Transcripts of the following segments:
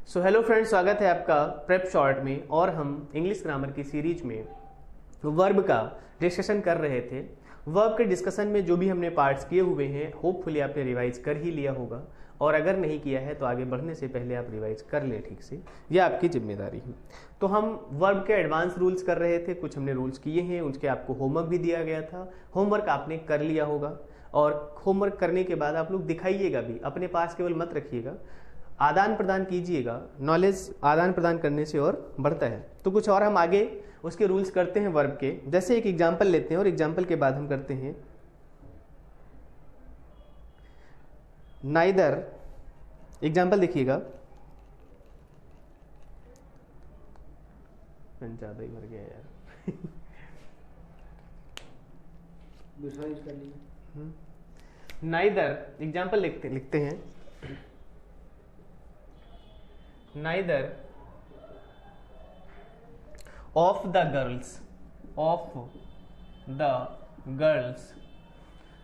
So hello friends, स्वागत है आपका प्रेप शॉर्ट में। और हम इंग्लिश ग्रामर की सीरीज में वर्ब का डिस्कशन कर रहे थे। वर्ब के डिस्कशन में जो भी हमने पार्ट्स किए हुए हैं होपफुली आपने रिवाइज कर ही लिया होगा, और अगर नहीं किया है तो आगे बढ़ने से पहले आप रिवाइज कर लें ठीक से, यह आपकी जिम्मेदारी है। तो हम वर्ब के एडवांस रूल्स कर रहे थे, कुछ हमने रूल्स किए हैं, उसके आपको होमवर्क भी दिया गया था। होमवर्क आपने कर लिया होगा, और होमवर्क करने के बाद आप लोग दिखाइएगा भी, अपने पास केवल मत रखिएगा, आदान प्रदान कीजिएगा। नॉलेज आदान प्रदान करने से और बढ़ता है। तो कुछ और हम आगे उसके रूल्स करते हैं वर्ब के। जैसे एक एग्जांपल लेते हैं और एग्जांपल के बाद हम करते हैं नाइदर। एग्जांपल देखिएगा, ज्यादा ही भर गया यार। दूसरा यूज कर लीजिए। नाइदर एग्जांपल लिखते हैं neither of the girls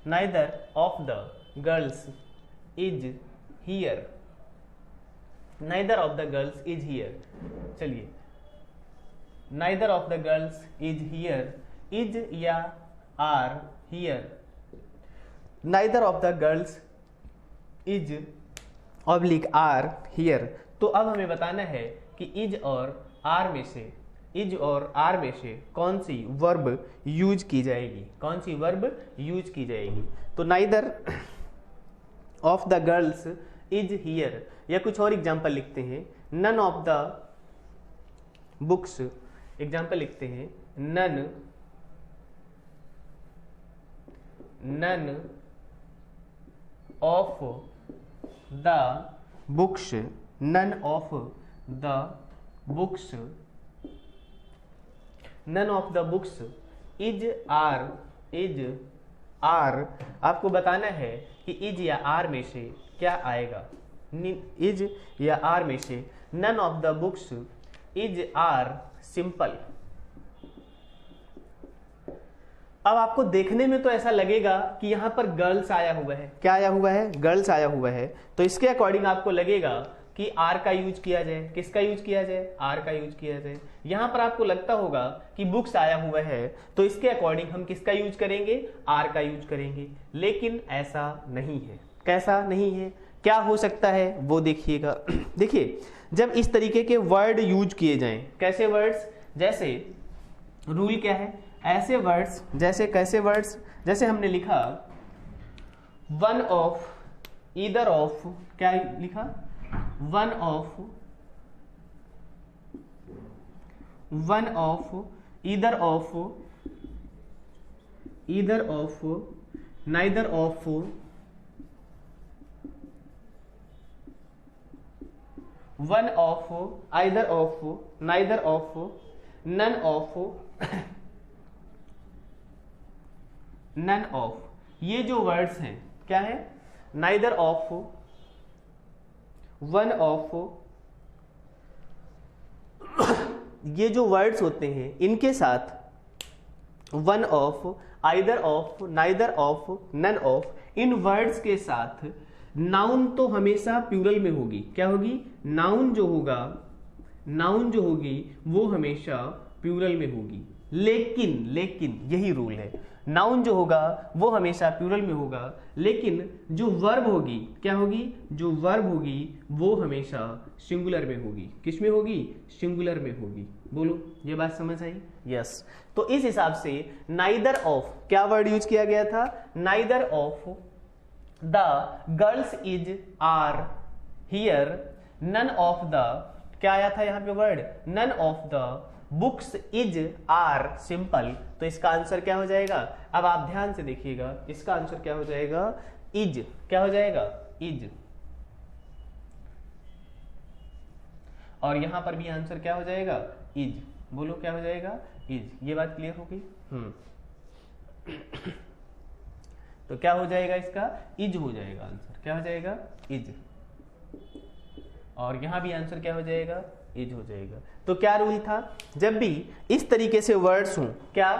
neither of the girls is here, neither of the girls is here। चलिए, neither of the girls is here, is या are here। neither of the girls is oblique are here. तो अब हमें बताना है कि is और are में से कौन सी वर्ब यूज की जाएगी, कौन सी वर्ब यूज की जाएगी। तो neither of the girls is here, या कुछ और एग्जांपल लिखते हैं, none of the books. Example लिखते हैं none of the books, none of the books, none of the books is are. आपको बताना है कि इज या आर में से क्या आएगा। इज या आर में से none of the books is are simple. अब आपको देखने में तो ऐसा लगेगा कि यहां पर गर्ल्स आया हुआ है। क्या आया हुआ है? गर्ल्स आया हुआ है। तो इसके अकॉर्डिंग आपको लगेगा कि आर का यूज किया जाए। किसका यूज किया जाए? आर का यूज किया जाए। यहां पर आपको लगता होगा कि बुक्स आया हुआ है, तो इसके अकॉर्डिंग हम किसका यूज करेंगे? आर का यूज करेंगे। लेकिन ऐसा नहीं है। कैसा नहीं है? क्या हो सकता है वो देखिएगा। देखिए, जब इस तरीके के वर्ड यूज किए जाएं, कैसे वर्ड्स, जैसे रूल क्या है, ऐसे वर्ड्स, जैसे कैसे वर्ड्स, जैसे हमने लिखा वन ऑफ, ईदर ऑफ, क्या लिखा? One of, either of, neither of, one of, either of, neither of, none of, none of. ये जो वर्ड्स हैं क्या है? Neither of, one of. ये जो वर्ड्स होते हैं इनके साथ one of, either of, neither of, none of, इन वर्ड्स के साथ नाउन तो हमेशा प्लूरल में होगी। क्या होगी? नाउन जो होगी वो हमेशा प्लूरल में होगी। लेकिन यही रूल है, नाउन जो होगा वो हमेशा प्लूरल में होगा, लेकिन जो वर्ब होगी क्या होगी? जो वर्ब होगी वो हमेशा सिंगुलर में होगी। किस में होगी? सिंगुलर में होगी। बोलो, ये बात समझ आई? यस। तो इस हिसाब से नाइदर ऑफ, क्या वर्ड यूज किया गया था? Neither of the girls is are here, none of the, क्या आया था यहां पे word? None of the books is are simple. तो इसका आंसर क्या हो जाएगा? अब आप ध्यान से देखिएगा, इसका आंसर क्या हो जाएगा? इज। क्या हो जाएगा? इज। और यहां पर भी आंसर क्या हो जाएगा? इज। बोलो, क्या हो जाएगा? इज। ये बात क्लियर होगी? तो क्या हो जाएगा इसका? इज हो जाएगा आंसर। क्या हो जाएगा? इज। और यहां भी आंसर क्या हो जाएगा? इज हो जाएगा। तो क्या रूल था? जब भी इस तरीके से वर्ड्स हों, क्या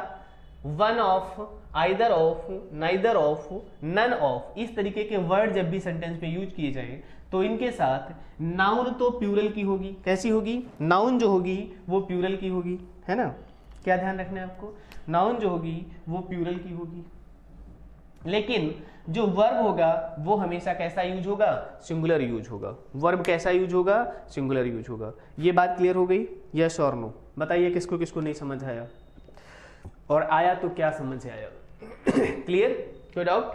one of, either of, neither of, none of, इस तरीके के वर्ड जब भी सेंटेंस में यूज किए जाएं तो इनके साथ नाउन तो प्लूरल की होगी। कैसी होगी? नाउन जो होगी वो प्लूरल की होगी, है ना। क्या ध्यान रखना है आपको? नाउन जो होगी वो प्लूरल की होगी, लेकिन जो वर्ब होगा वो हमेशा कैसा यूज होगा? सिंगुलर यूज होगा। वर्ब कैसा यूज होगा? सिंगुलर यूज होगा। ये बात क्लियर हो गई? यस और नो? बताइए किसको किसको नहीं समझ आया, और आया तो क्या समझ आया? क्लियर? कोई डाउट?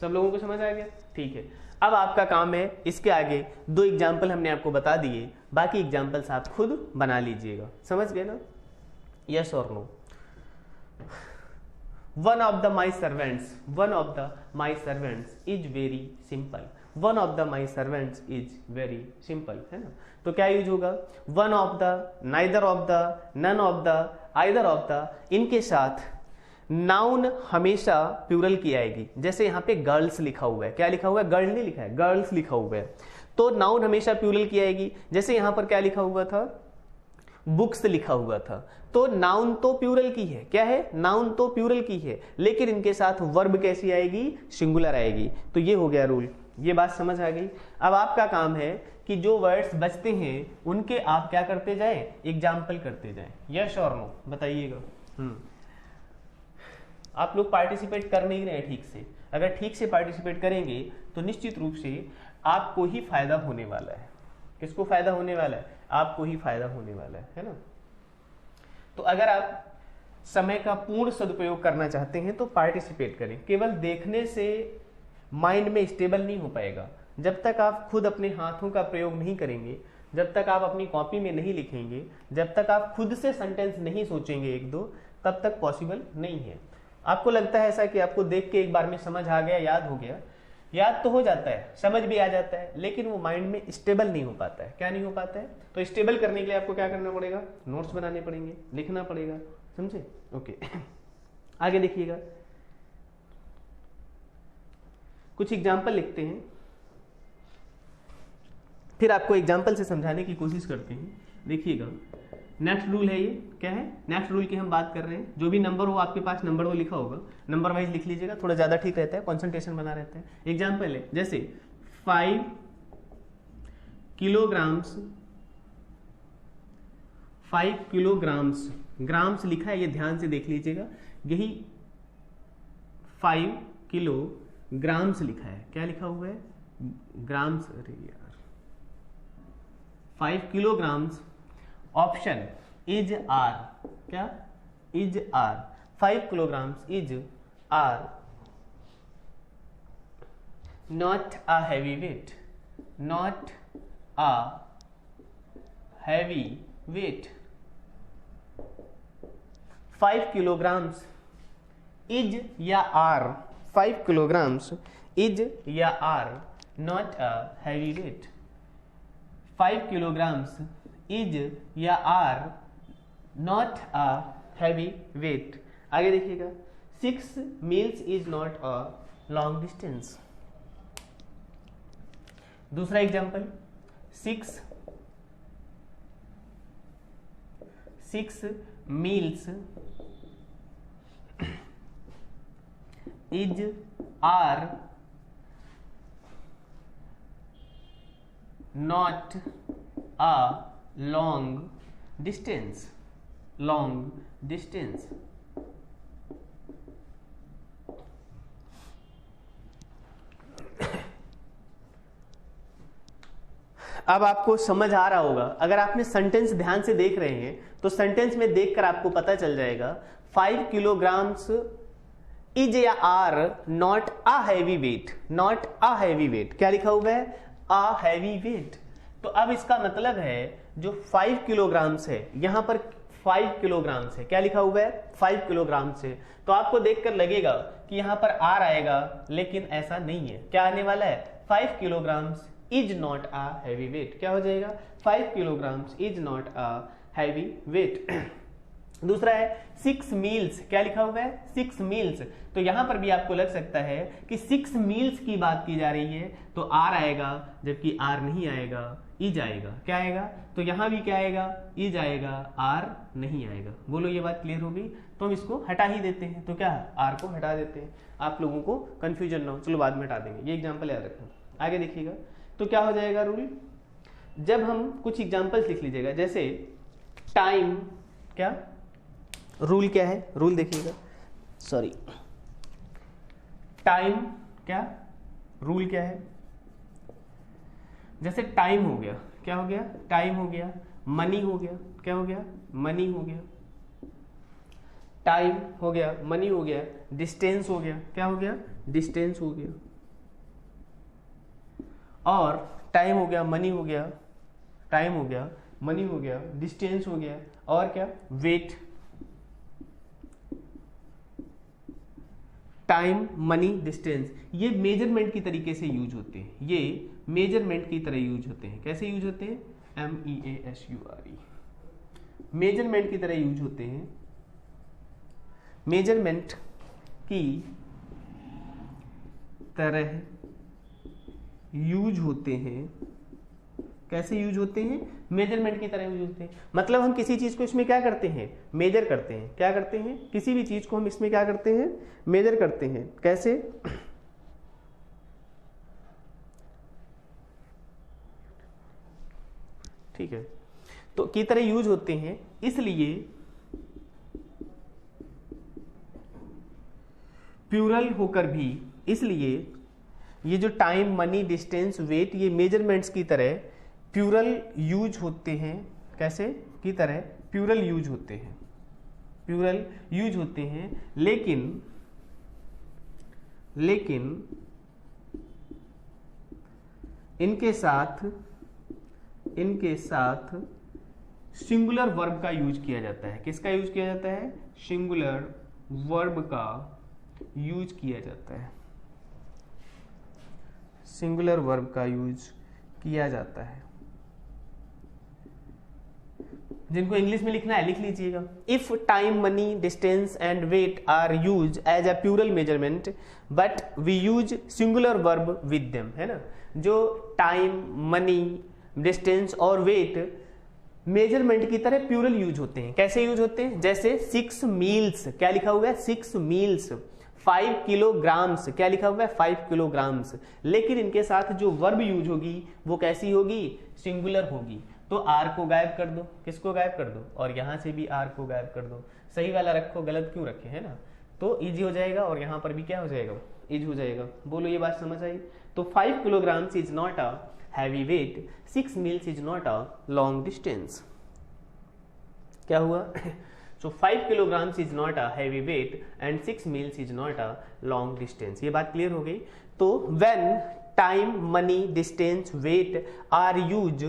सब लोगों को समझ आ गया? ठीक है। अब आपका काम है, इसके आगे 2 एग्जाम्पल हमने आपको बता दिए, बाकी एग्जाम्पल्स आप खुद बना लीजिएगा। समझ गए ना? यस और no? One of the my servants is very simple. One of the my servants is very simple, है ना। तो क्या यूज होगा? One of the, neither of the, none of the, either of the, इनके साथ noun हमेशा plural की आएगी। जैसे यहाँ पे गर्ल्स लिखा हुआ है, क्या लिखा हुआ है? गर्ल नहीं लिखा है, गर्ल्स लिखा हुआ है, तो नाउन हमेशा प्लूरल की आएगी। जैसे यहाँ पर क्या लिखा हुआ था? बुक्स लिखा हुआ था, तो नाउन तो प्लूरल की है। क्या है? नाउन तो प्लूरल की है, लेकिन इनके साथ वर्ब कैसी आएगी? सिंगुलर आएगी। तो ये हो गया रूल। ये बात समझ आ गई? अब आपका काम है कि जो वर्ड्स बचते हैं उनके आप क्या करते जाएं? एग्जाम्पल करते जाएं। यस और नो? बताइएगा। आप लोग पार्टिसिपेट कर नहीं रहे ठीक से। अगर ठीक से पार्टिसिपेट करेंगे तो निश्चित रूप से आपको ही फायदा होने वाला है। किसको फायदा होने वाला है? आपको ही फायदा होने वाला है ना। तो अगर आप समय का पूर्ण सदुपयोग करना चाहते हैं तो पार्टिसिपेट करें। केवल देखने से माइंड में स्टेबल नहीं हो पाएगा। जब तक आप खुद अपने हाथों का प्रयोग नहीं करेंगे, जब तक आप अपनी कॉपी में नहीं लिखेंगे, जब तक आप खुद से सेंटेंस नहीं सोचेंगे 1-2, तब तक पॉसिबल नहीं है। आपको लगता है ऐसा कि आपको देख के एक बार में समझ आ गया, याद हो गया? याद तो हो जाता है, समझ भी आ जाता है, लेकिन वो माइंड में स्टेबल नहीं हो पाता है। क्या नहीं हो पाता है? तो स्टेबल करने के लिए आपको क्या करना पड़ेगा? नोट्स बनाने पड़ेंगे, लिखना पड़ेगा। समझे? ओके। आगे देखिएगा, कुछ एग्जाम्पल लिखते हैं, फिर आपको एग्जाम्पल से समझाने की कोशिश करते हैं। देखिएगा, नेक्स्ट रूल है ये। क्या है? नेक्स्ट रूल की हम बात कर रहे हैं। जो भी नंबर हो आपके पास, नंबर वो लिखा होगा, नंबर वाइज लिख लीजिएगा, थोड़ा ज्यादा ठीक रहता है, कंसंट्रेशन बना रहता है। एग्जाम्पल है जैसे 5 किलोग्राम्स, 5 किलोग्राम्स, ग्राम्स लिखा है, ये ध्यान से देख लीजिएगा। यही 5 किलोग्राम्स लिखा है। क्या लिखा हुआ है? ग्राम्स। अरे यार, 5 किलोग्राम्स, ऑप्शन इज आर। क्या? Is are. 5 kilograms is are not a heavy weight, not a heavy weight. 5 kilograms is या आर, 5 किलोग्राम्स इज या are not a heavy weight. 5 kilograms is या are not a heavy weight. आगे देखिएगा, 6 miles is not a long distance. दूसरा example, 6 miles is are not a long distance, long distance. अब आपको समझ आ रहा होगा, अगर आपने सेंटेंस ध्यान से देख रहे हैं तो सेंटेंस में देखकर आपको पता चल जाएगा 5 किलोग्राम्स इज या are not a heavy weight, not a heavy weight. क्या लिखा हुआ है? A heavy weight. तो अब इसका मतलब है जो 5 किलोग्राम्स है, यहां पर 5 किलोग्राम्स है। क्या लिखा हुआ है? 5 किलोग्राम्स है। तो आपको देखकर लगेगा कि यहां पर आर आएगा, लेकिन ऐसा नहीं है। क्या आने वाला है? 5 kilograms is not a heavy weight. क्या हो जाएगा? 5 kilograms is not a heavy wait. दूसरा है 6 मील्स। क्या लिखा हुआ है? 6 मील्स। तो यहां पर भी आपको लग सकता है कि 6 मील्स की बात की जा रही है, तो आर आएगा, जबकि आर नहीं आएगा। इज आएगा। क्या आएगा? तो यहां भी क्या आएगा? इज आएगा, आर नहीं आएगा। बोलो ये बात क्लियर हो गई? तो हम इसको हटा ही देते हैं। तो क्या है? आर को हटा देते हैं, आप लोगों को कंफ्यूजन ना हो। चलो बाद में हटा देंगे, ये एग्जाम्पल याद रखना। आगे देखिएगा तो क्या हो जाएगा रूल, जब हम कुछ एग्जाम्पल्स लिख लीजिएगा, जैसे टाइम, क्या रूल क्या है? रूल देखिएगा, सॉरी, टाइम क्या रूल क्या है? जैसे टाइम हो गया, क्या हो गया? टाइम हो गया। मनी हो गया, क्या हो गया? मनी हो गया। टाइम हो गया, मनी हो गया। डिस्टेंस हो गया, क्या हो गया? डिस्टेंस हो गया। और टाइम हो गया, मनी हो गया, टाइम हो गया, मनी हो गया, डिस्टेंस हो गया, और क्या? वेट। टाइम, मनी, डिस्टेंस, ये मेजरमेंट की तरीके से यूज होते हैं। ये मेजरमेंट की तरह यूज होते हैं। कैसे यूज होते हैं? MEASURE, मेजरमेंट की तरह यूज होते हैं। मेजरमेंट की तरह यूज होते हैं। कैसे यूज होते हैं? मेजरमेंट की तरह यूज होते हैं। मतलब हम किसी चीज को इसमें क्या करते हैं? मेजर करते हैं। क्या करते हैं? किसी भी चीज को हम इसमें क्या करते हैं? मेजर करते हैं। कैसे? ठीक है, तो की तरह यूज होते हैं। इसलिए प्लूरल होकर भी, इसलिए ये जो टाइम, मनी, डिस्टेंस, वेट, ये मेजरमेंट्स की तरह प्लूरल यूज होते हैं। कैसे? की तरह प्लूरल यूज होते हैं। प्लूरल यूज होते हैं, लेकिन इनके साथ सिंगुलर वर्ब का यूज किया जाता है। किसका यूज किया जाता है? सिंगुलर वर्ब का यूज किया जाता है। सिंगुलर वर्ब का यूज किया जाता है। जिनको इंग्लिश में लिखना है लिख लीजिएगा। If time, money, distance and weight are use as a plural measurement but we use singular verb with them, है ना। जो टाइम, मनी, डिस्टेंस और वेट मेजरमेंट की तरह प्लूरल यूज होते हैं। कैसे यूज होते हैं? जैसे 6 मील्स, क्या लिखा हुआ है? 6 मील्स। 5 किलोग्राम्स, क्या लिखा हुआ है? 5 किलोग्राम्स। लेकिन इनके साथ जो वर्ब यूज होगी वो कैसी होगी? सिंगुलर होगी। तो आर को गायब कर दो। किसको गायब कर दो? और यहां से भी आर को गायब कर दो। सही वाला रखो, गलत क्यों रखे, है ना। तो इजी हो जाएगा, और यहां पर भी क्या हो जाएगा? इज हो जाएगा। बोलो ये बात समझ आई? तो 5 kilograms is not a heavy wait, 6 miles is not a long distance. क्या हुआ? So 5 kilograms is not a heavy weight and 6 meals is not a long distance. ये बात क्लियर हो गई? तो when time, money, distance, weight are used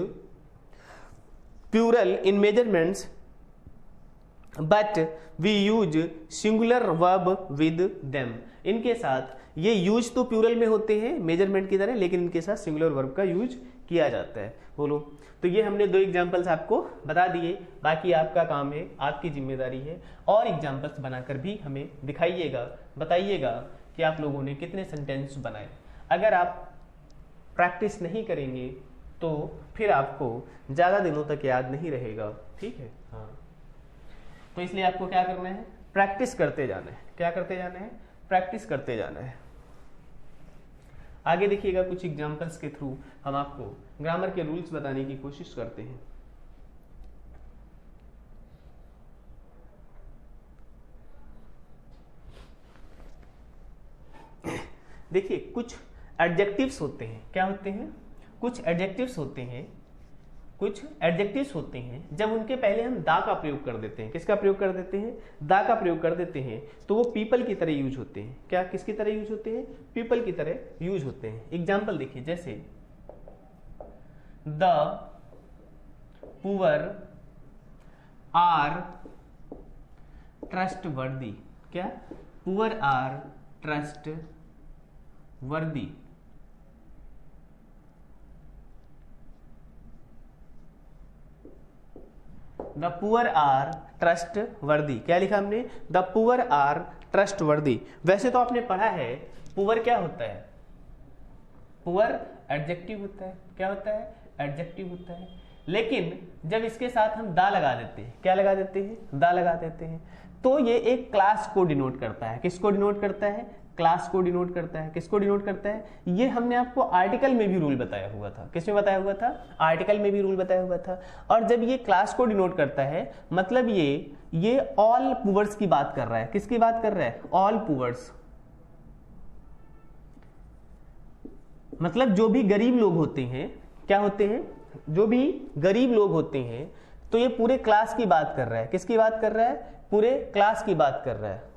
plural in measurements but we use singular verb with them. इनके साथ ये use तो plural में होते हैं मेजरमेंट की तरह, लेकिन इनके साथ सिंगुलर वर्ब का यूज किया जाता है। बोलो, तो ये हमने 2 एग्जाम्पल्स आपको बता दिए। बाकी आपका काम है, आपकी जिम्मेदारी है, और एग्जाम्पल्स बनाकर भी हमें दिखाइएगा, बताइएगा कि आप लोगों ने कितने सेंटेंस बनाए। अगर आप प्रैक्टिस नहीं करेंगे तो फिर आपको ज़्यादा दिनों तक याद नहीं रहेगा। ठीक है, हाँ। तो इसलिए आपको क्या करना है? प्रैक्टिस करते जाना है। क्या करते जाना है? प्रैक्टिस करते जाना है। आगे देखिएगा, कुछ एग्जाम्पल्स के थ्रू हम आपको ग्रामर के रूल्स बताने की कोशिश करते हैं। देखिए, कुछ एडजेक्टिव्स होते हैं। क्या होते हैं? कुछ एडजेक्टिव्स होते हैं। कुछ एडजेक्टिव्स होते हैं, जब उनके पहले हम दा का प्रयोग कर देते हैं। किसका प्रयोग कर देते हैं? दा का प्रयोग कर देते हैं, तो वो पीपल की तरह यूज होते हैं। क्या किसकी तरह यूज होते हैं? पीपल की तरह यूज होते हैं। एग्जाम्पल देखिए, जैसे द पुअर आर ट्रस्टवर्दी। क्या? Poor are trustworthy. The poor are trustworthy. क्या लिखा हमने? The poor are trustworthy. वैसे तो आपने पढ़ा है पुअर क्या होता है? पुअर एडजेक्टिव होता है। क्या होता है? एडजेक्टिव होता है। लेकिन जब इसके साथ हम दा लगा देते हैं, क्या लगा देते हैं, दा लगा देते हैं, तो ये एक क्लास को डिनोट करता है। किसको डिनोट करता है, क्लास को डिनोट करता है। किसको डिनोट करता है, ये हमने आपको आर्टिकल में भी रूल बताया हुआ था। किसमें बताया हुआ था, आर्टिकल में भी रूल बताया हुआ था। और जब ये क्लास को डिनोट करता है, मतलब ये ऑल पुअर्स की बात कर रहा है। किसकी बात कर रहा है, ऑल पुअर्स, मतलब जो भी गरीब लोग होते हैं, क्या होते हैं, जो भी गरीब लोग होते हैं, तो ये पूरे क्लास की बात कर रहा है। किसकी बात कर रहा है, पूरे क्लास की बात कर रहा है।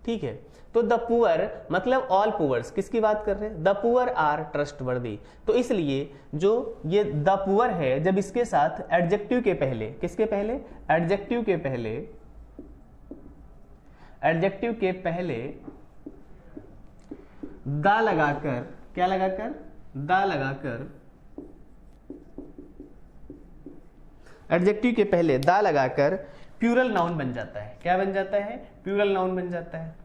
ठीक है, तो द पुअर मतलब ऑल पुअर्स किसकी बात कर रहे हैं, द पुअर आर ट्रस्टवर्दी। तो इसलिए जो ये द पुअर है, जब इसके साथ एडजेक्टिव के पहले, किसके पहले, एडजेक्टिव के पहले, एडजेक्टिव के पहले दा लगाकर, क्या लगाकर, दा लगाकर, एडजेक्टिव के पहले दा लगाकर प्लूरल नाउन बन जाता है। क्या बन जाता है, प्लूरल नाउन बन जाता है।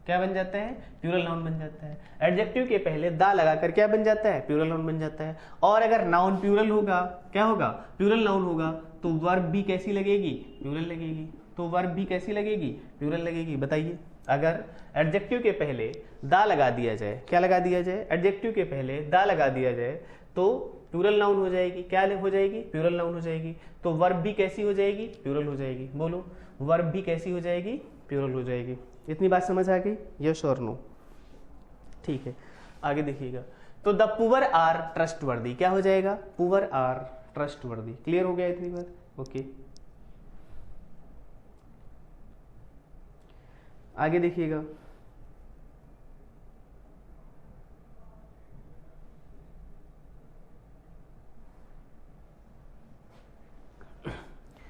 क्या बन जाता है, प्लूरल नाउन बन जाता है। एडजेक्टिव के पहले दा लगाकर क्या बन जाता है, प्लूरल नाउन बन जाता है। और अगर नाउन प्लूरल होगा, क्या होगा, प्लूरल नाउन होगा, तो वर्ब भी कैसी लगेगी, प्लूरल लगेगी। तो वर्ब भी कैसी लगेगी, प्लूरल लगेगी। बताइए, अगर एडजेक्टिव के पहले दा लगा दिया जाए, क्या लगा दिया जाए, एडजेक्टिव के पहले दा लगा दिया जाए, तो प्लूरल नाउन हो जाएगी। क्या हो जाएगी, प्लूरल नाउन हो जाएगी। तो वर्ब भी कैसी हो जाएगी, प्लूरल हो जाएगी। बोलो, वर्ब भी कैसी हो जाएगी, प्लूरल हो जाएगी। इतनी बात समझ आ गई, यस और नो। ठीक है, आगे देखिएगा। तो द पुअर आर ट्रस्टवर्दी, क्या हो जाएगा, पुअर आर ट्रस्टवर्दी। क्लियर हो गया इतनी बात, ओके। आगे देखिएगा।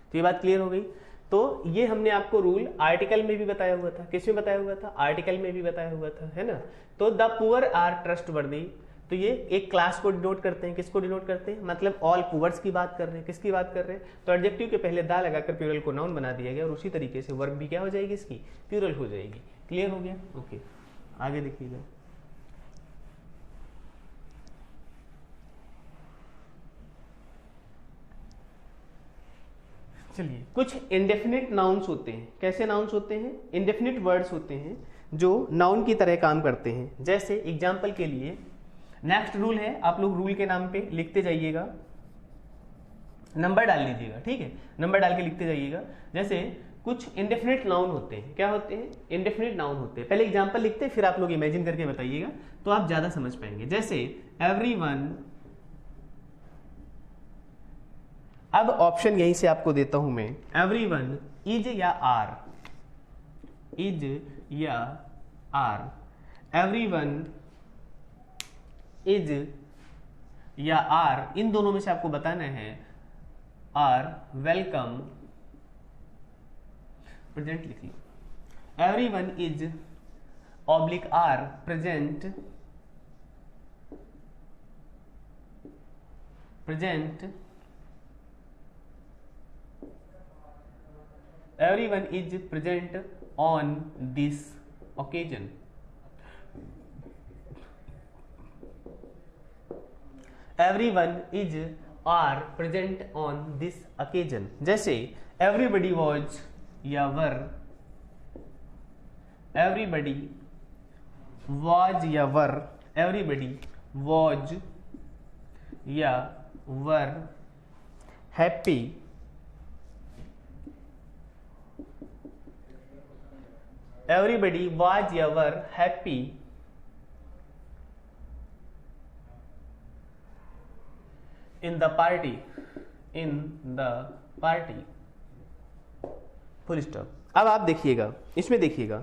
तो ये बात क्लियर हो गई। तो ये हमने आपको रूल आर्टिकल में भी बताया हुआ था। किसमें बताया हुआ था, आर्टिकल में भी बताया हुआ था, है ना। तो द पुअर आर ट्रस्टवर्दी, तो ये एक क्लास को डिनोट करते हैं। किसको डिनोट करते हैं, मतलब ऑल पुअर्स की बात कर रहे हैं। किसकी बात कर रहे हैं, तो एडजेक्टिव के पहले दा लगाकर प्लूरल को नाउन बना दिया गया, और उसी तरीके से वर्ब भी क्या हो जाएगी, इसकी प्लूरल हो जाएगी। क्लियर हो गया, ओके। आगे देखिएगा। चलिए, कुछ इंडेफिनिट नाउन्स होते हैं। कैसे नाउन्स होते हैं, इंडेफिनिट वर्ड्स होते हैं जो नाउन की तरह काम करते हैं। जैसे एग्जाम्पल के लिए, नेक्स्ट रूल है, आप लोग रूल के नाम पे लिखते जाइएगा, नंबर डाल लीजिएगा, ठीक है, नंबर डाल के लिखते जाइएगा। जैसे कुछ इंडेफिनिट नाउन होते हैं, क्या होते हैं, इंडेफिनिट नाउन होते हैं। पहले एग्जाम्पल लिखते हैं, फिर आप लोग इमेजिन करके बताइएगा, तो आप ज्यादा समझ पाएंगे। जैसे एवरीवन, अब ऑप्शन यहीं से आपको देता हूं मैं, एवरीवन इज या आर, इज या आर, एवरीवन इज या आर, इन दोनों में से आपको बताना है आर वेलकम, प्रेजेंट लिखिए, everyone is oblique are present, present, everyone is present on this occasion, everyone is are present on this occasion। जैसे everybody was या were, everybody was या were, everybody was या were happy, everybody was या were happy in the party, in the party, full stop. अब आप देखिएगा, इसमें देखिएगा,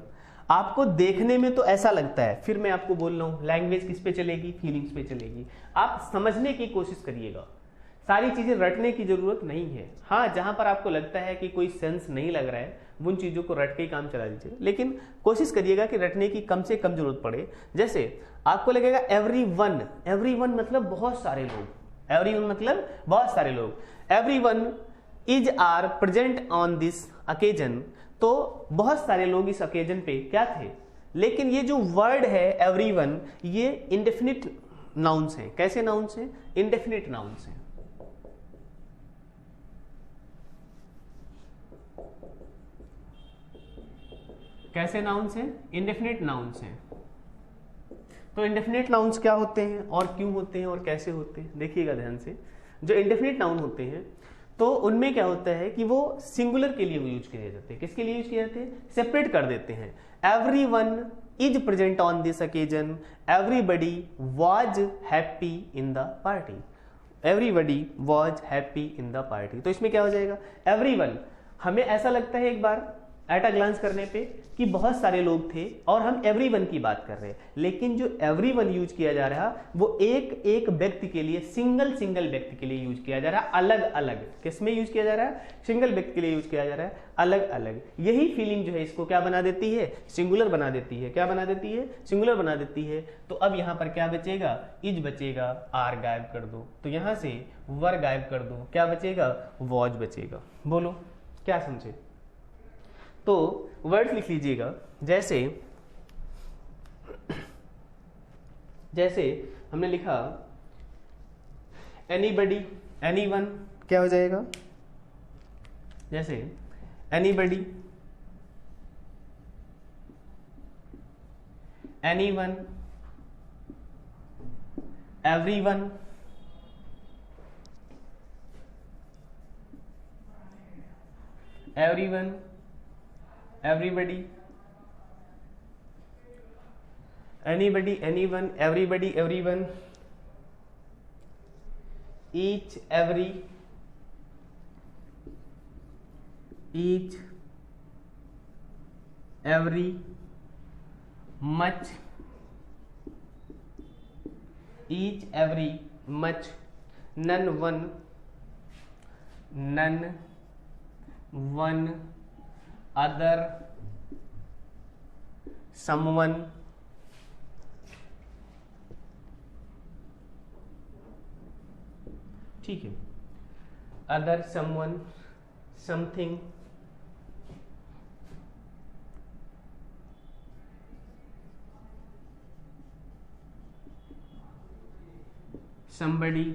आपको देखने में तो ऐसा लगता है, फिर मैं आपको बोल रहा हूं लैंग्वेज किस पे चलेगी, फीलिंग्स पे चलेगी। आप समझने की कोशिश करिएगा, सारी चीजें रटने की जरूरत नहीं है। हाँ, जहां पर आपको लगता है कि कोई सेंस नहीं लग रहा है, उन चीजों को रट के ही काम चला दीजिए, लेकिन कोशिश करिएगा कि रटने की कम से कम जरूरत पड़े। जैसे आपको लगेगा एवरीवन, एवरीवन मतलब बहुत सारे लोग, एवरीवन मतलब बहुत सारे लोग, everyone is are present on this occasion, तो बहुत सारे लोग इस अकेजन पे क्या थे, लेकिन ये जो वर्ड है एवरीवन, ये इंडेफिनिट नाउन्स हैं। कैसे नाउन्स हैं? इंडेफिनिट नाउन्स हैं। कैसे नाउन्स हैं? इंडेफिनिट नाउन्स हैं। तो इंडेफिनिट नाउन्स क्या होते हैं और क्यों होते हैं और कैसे होते हैं, देखिएगा ध्यान से। जो इंडेफिनिट नाउन होते हैं तो उनमें क्या होता है कि वो सिंगुलर के लिए यूज किए जाते हैं। किसके लिए यूज किए जाते हैं? सेपरेट कर देते हैं। Everyone is present on this occasion, everybody was happy in the party. Everybody was happy in the party. तो इसमें क्या हो जाएगा? एवरीवन, हमें ऐसा लगता है एक बार एट अ ग्लांस करने पे कि बहुत सारे लोग थे और हम एवरीवन की बात कर रहे हैं, लेकिन जो एवरीवन यूज किया जा रहा वो एक एक व्यक्ति के लिए, सिंगल व्यक्ति के लिए यूज किया जा रहा है, अलग अलग। किसमें यूज किया जा रहा है? सिंगल व्यक्ति के लिए यूज किया जा रहा है, अलग अलग। यही फीलिंग जो है इसको क्या बना देती है? सिंगुलर बना देती है। क्या बना देती है? सिंगुलर बना देती है। तो अब यहां पर क्या बचेगा? इज बचेगा, आर गायब कर दो, तो यहां से वर गायब कर दो, क्या बचेगा? वॉज बचेगा। बोलो क्या समझे? तो वर्ड्स लिख लीजिएगा, जैसे हमने लिखा एनीबडी, एनीवन, क्या हो जाएगा? जैसे anybody, anyone, everyone, everyone, everybody, anybody, anyone, everybody, everyone, each, every, each, every, much, each, every, much, none, one, none, one, other, someone, ठीक है, other, someone, something, somebody,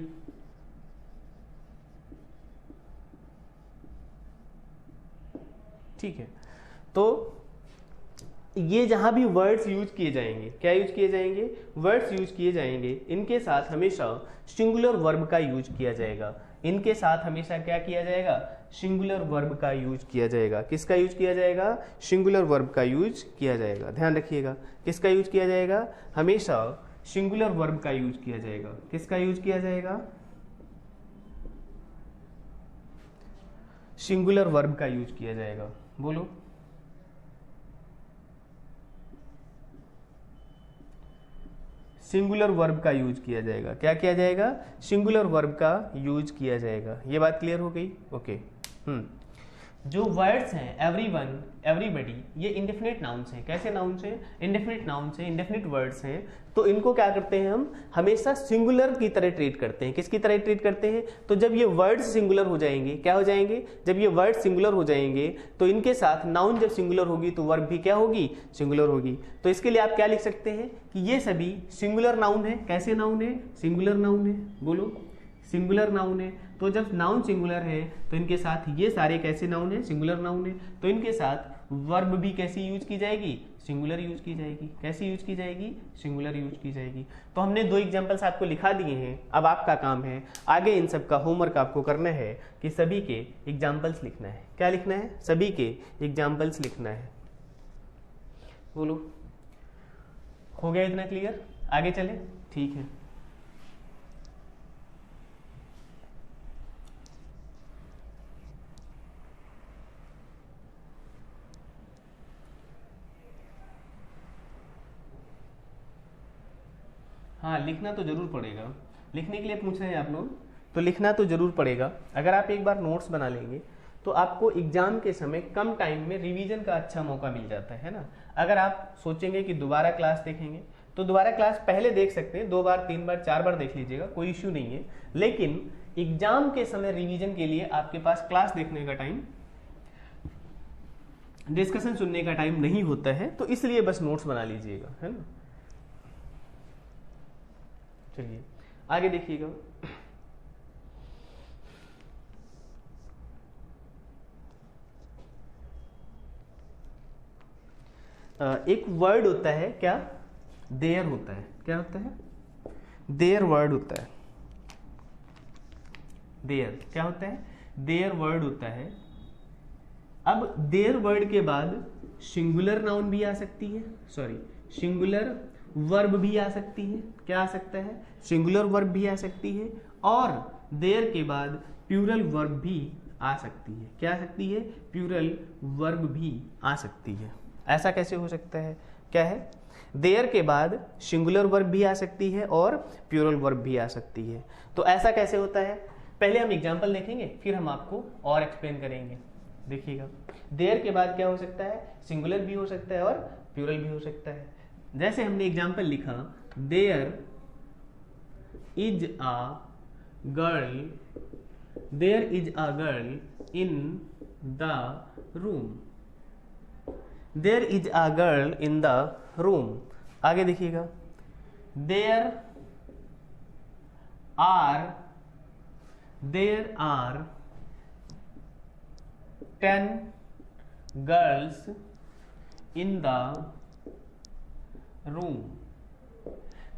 ठीक है। तो ये जहां भी वर्ड्स यूज किए जाएंगे, क्या यूज किए जाएंगे? वर्ड्स यूज किए जाएंगे, इनके साथ हमेशा सिंगुलर वर्ब का यूज किया जाएगा। इनके साथ हमेशा क्या किया जाएगा? सिंगुलर वर्ब का यूज किया जाएगा। किसका यूज किया जाएगा? सिंगुलर वर्ब का यूज किया जाएगा। ध्यान रखिएगा, किसका यूज किया जाएगा? हमेशा सिंगुलर वर्ब का यूज किया जाएगा। किसका यूज किया जाएगा? सिंगुलर वर्ब का यूज किया जाएगा। बोलो सिंगुलर वर्ब का यूज किया जाएगा। क्या किया जाएगा? सिंगुलर वर्ब का यूज किया जाएगा। ये बात क्लियर हो गई? ओके। जो वर्ड्स हैं एवरीवन, एवरीबडी, ये इंडेफिनिट नाउन्स हैं। कैसे नाउन्स हैं? इंडेफिनिट नाउन्स हैं, इंडेफिनिट वर्ड्स हैं। तो इनको क्या करते हैं हम? हमेशा सिंगुलर की तरह ट्रीट करते हैं। किसकी तरह ट्रीट करते हैं? तो जब ये वर्ड्स सिंगुलर हो जाएंगे, क्या हो जाएंगे? जब ये वर्ड सिंगुलर हो जाएंगे तो इनके साथ नाउन जब सिंगुलर होगी तो वर्ब भी क्या होगी? सिंगुलर होगी। तो इसके लिए आप क्या लिख सकते हैं कि ये सभी सिंगुलर नाउन है। कैसे नाउन है? सिंगुलर नाउन है। बोलो सिंगुलर नाउन है। तो जब नाउन सिंगुलर है तो इनके साथ ये सारे कैसे नाउन है? सिंगुलर नाउन है। तो इनके साथ वर्ब भी कैसी यूज की जाएगी? सिंगुलर यूज की जाएगी। कैसी यूज की जाएगी? सिंगुलर यूज की जाएगी। तो हमने 2 एग्जांपल्स आपको लिखा दिए हैं। अब आपका काम है आगे इन सब का होमवर्क आपको करना है कि सभी के एग्जांपल्स लिखना है। क्या लिखना है? सभी के एग्जांपल्स लिखना है। बोलो हो गया इतना क्लियर? आगे चले? ठीक है। हाँ लिखना तो जरूर पड़ेगा। लिखने के लिए पूछ रहे हैं आप लोग, तो लिखना तो जरूर पड़ेगा। अगर आप एक बार नोट्स बना लेंगे तो आपको एग्जाम के समय कम टाइम में रिवीजन का अच्छा मौका मिल जाता है ना। अगर आप सोचेंगे कि दोबारा क्लास देखेंगे तो दोबारा क्लास पहले देख सकते हैं, 2 बार 3 बार 4 बार देख लीजिएगा, कोई इश्यू नहीं है। लेकिन एग्जाम के समय रिवीजन के लिए आपके पास क्लास देखने का टाइम डिस्कशन सुनने का टाइम नहीं होता है, तो इसलिए बस नोट्स बना लीजिएगा, है ना। चलिए आगे देखिएगा। एक वर्ड होता है क्या, देयर होता है, क्या होता है, देयर वर्ड होता है, देयर क्या होता है, देयर वर्ड होता है। अब देयर वर्ड के बाद सिंगुलर नाउन भी आ सकती है, सॉरी सिंगुलर वर्ब भी आ सकती है, क्या आ सकता है, सिंगुलर वर्ब भी आ सकती है, और देयर के बाद प्लूरल वर्ब भी आ सकती है, क्या आ सकती है, प्लूरल वर्ब भी आ सकती है। ऐसा कैसे हो सकता है, क्या है, देयर के बाद सिंगुलर वर्ब भी आ सकती है और प्लूरल वर्ब भी आ सकती है। तो ऐसा कैसे होता है, पहले हम एग्जांपल देखेंगे, फिर हम आपको और एक्सप्लेन करेंगे। देखिएगा, देयर के बाद क्या हो सकता है, सिंगुलर भी हो सकता है और प्लूरल भी हो सकता है। जैसे हमने एग्जांपल लिखा, there is a girl, there is a girl in the room, there is a girl in the room. आगे देखिएगा, there are 10 girls in the room.